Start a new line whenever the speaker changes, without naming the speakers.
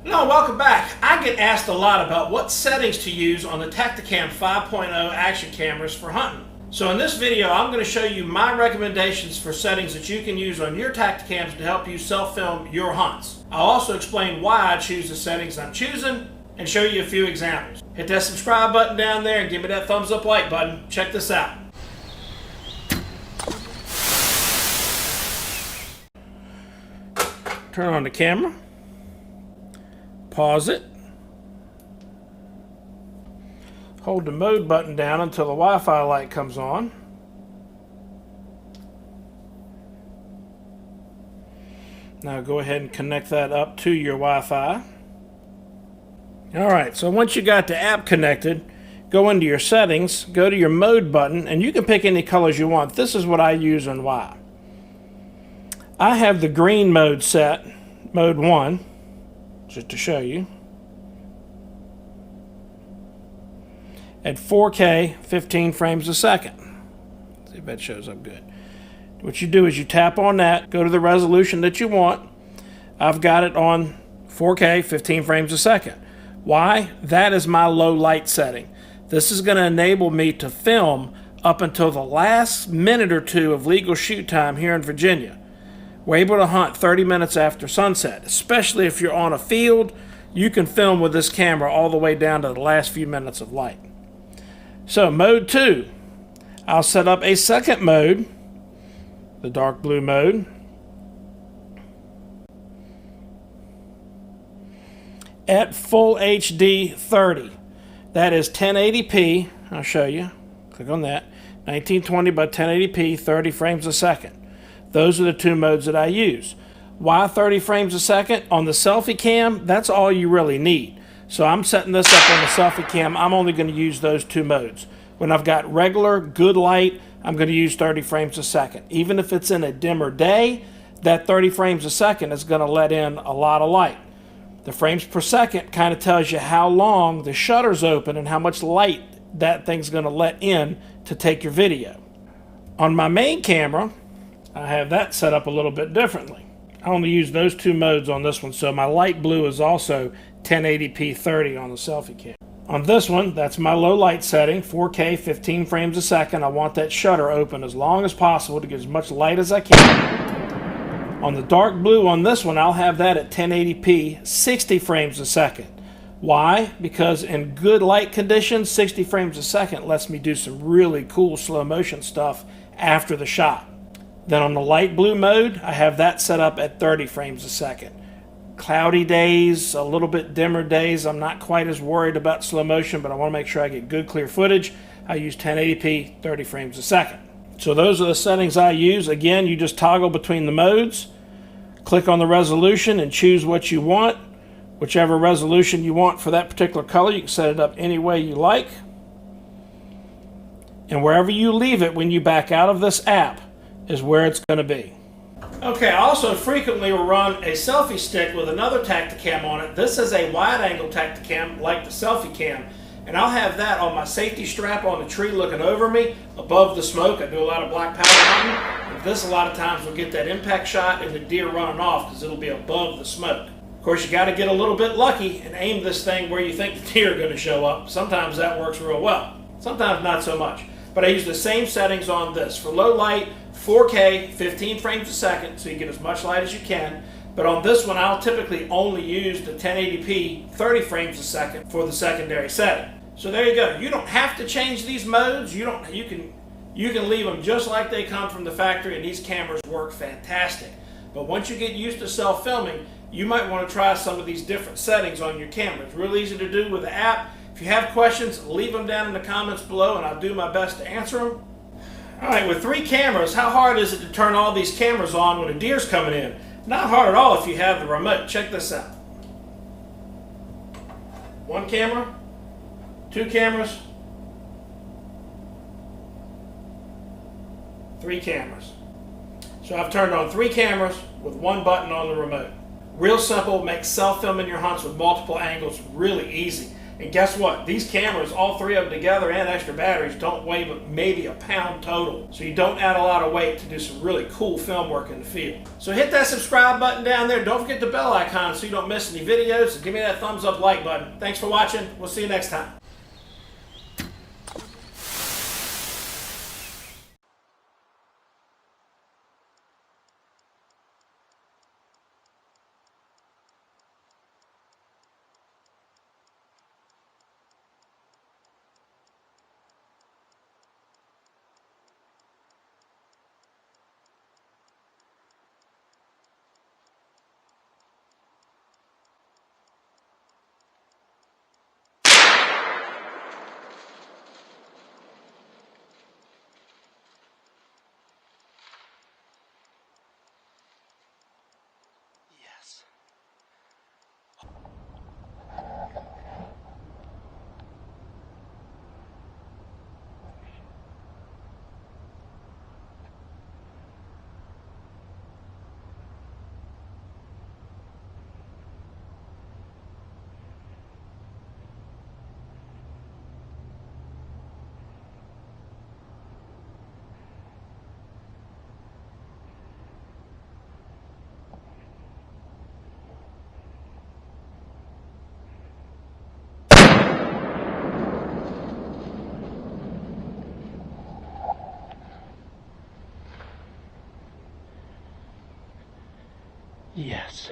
Hello, welcome back. I get asked a lot about what settings to use on the Tactacam 5.0 action cameras for hunting. So in this video, I'm going to show you my recommendations for settings that you can use on your Tactacams to help you self-film your hunts. I'll also explain why I choose the settings I'm choosing and show you a few examples. Hit that subscribe button down there and give me that thumbs up like button. Check this out. Turn on the camera. Pause it. Hold the mode button down until the Wi-Fi light comes on. Now go ahead and connect that up to your Wi-Fi. Alright, so once you got the app connected, go into your settings, go to your mode button, and you can pick any colors you want. This is what I use and why. I have the green mode set, mode 1. Just to show you, at 4K 15 frames a second. See if that shows up good. What you do is you tap on that, go to the resolution that you want. I've got it on 4K 15 frames a second. Why? That is my low light setting. This is going to enable me to film up until the last minute or two of legal shoot time here in Virginia. We're able to hunt 30 minutes after sunset, especially if you're on a field. You can film with this camera all the way down to the last few minutes of light. So mode 2, I'll set up a second mode, the dark blue mode. At full HD 30. That is 1080p, I'll show you. Click on that. 1920 by 1080p, 30 frames a second. Those are the two modes that I use. Why 30 frames a second? On the selfie cam, that's all you really need. So I'm setting this up on the selfie cam. I'm only going to use those two modes. When I've got regular, good light, I'm going to use 30 frames a second. Even if it's in a dimmer day, that 30 frames a second is going to let in a lot of light. The frames per second kind of tells you how long the shutter's open and how much light that thing's going to let in to take your video. On my main camera, I have that set up a little bit differently. I only use those two modes on this one, so my light blue is also 1080p 30 on the selfie cam. On this one, that's my low light setting, 4K 15 frames a second. I want that shutter open as long as possible to get as much light as I can. On the dark blue on this one, I'll have that at 1080p 60 frames a second. Why? Because in good light conditions, 60 frames a second lets me do some really cool slow motion stuff after the shot. Then on the light blue mode, I have that set up at 30 frames a second. Cloudy days, a little bit dimmer days, I'm not quite as worried about slow motion, but I want to make sure I get good clear footage. I use 1080p, 30 frames a second. So those are the settings I use. Again, you just toggle between the modes, click on the resolution and choose what you want. Whichever resolution you want for that particular color, you can set it up any way you like. And wherever you leave it when you back out of this app is where it's going to be. Okay, I also frequently will run a selfie stick with another Tactacam on it. This is a wide-angle Tactacam like the selfie cam, and I'll have that on my safety strap on the tree looking over me above the smoke. I do a lot of black powder hunting, and this a lot of times will get that impact shot and the deer running off because it'll be above the smoke. Of course, you got to get a little bit lucky and aim this thing where you think the deer are going to show up. Sometimes that works real well, sometimes not so much. But I use the same settings on this. For low light, 4K, 15 frames a second, so you get as much light as you can. But on this one, I'll typically only use the 1080p, 30 frames a second for the secondary setting. So there you go. You don't have to change these modes. You can leave them just like they come from the factory, and these cameras work fantastic. But once you get used to self-filming, you might want to try some of these different settings on your camera. It's real easy to do with the app. If you have questions, leave them down in the comments below and I'll do my best to answer them. Alright, with 3 cameras, how hard is it to turn all these cameras on when a deer's coming in? Not hard at all if you have the remote. Check this out. 1 camera, 2 cameras, 3 cameras. So I've turned on 3 cameras with 1 button on the remote. Real simple, makes self-filming your hunts with multiple angles really easy. And guess what? These cameras, all three of them together and extra batteries, don't weigh but maybe a pound total. So you don't add a lot of weight to do some really cool film work in the field. So hit that subscribe button down there. Don't forget the bell icon so you don't miss any videos. And give me that thumbs up like button. Thanks for watching. We'll see you next time. Yes. Yes.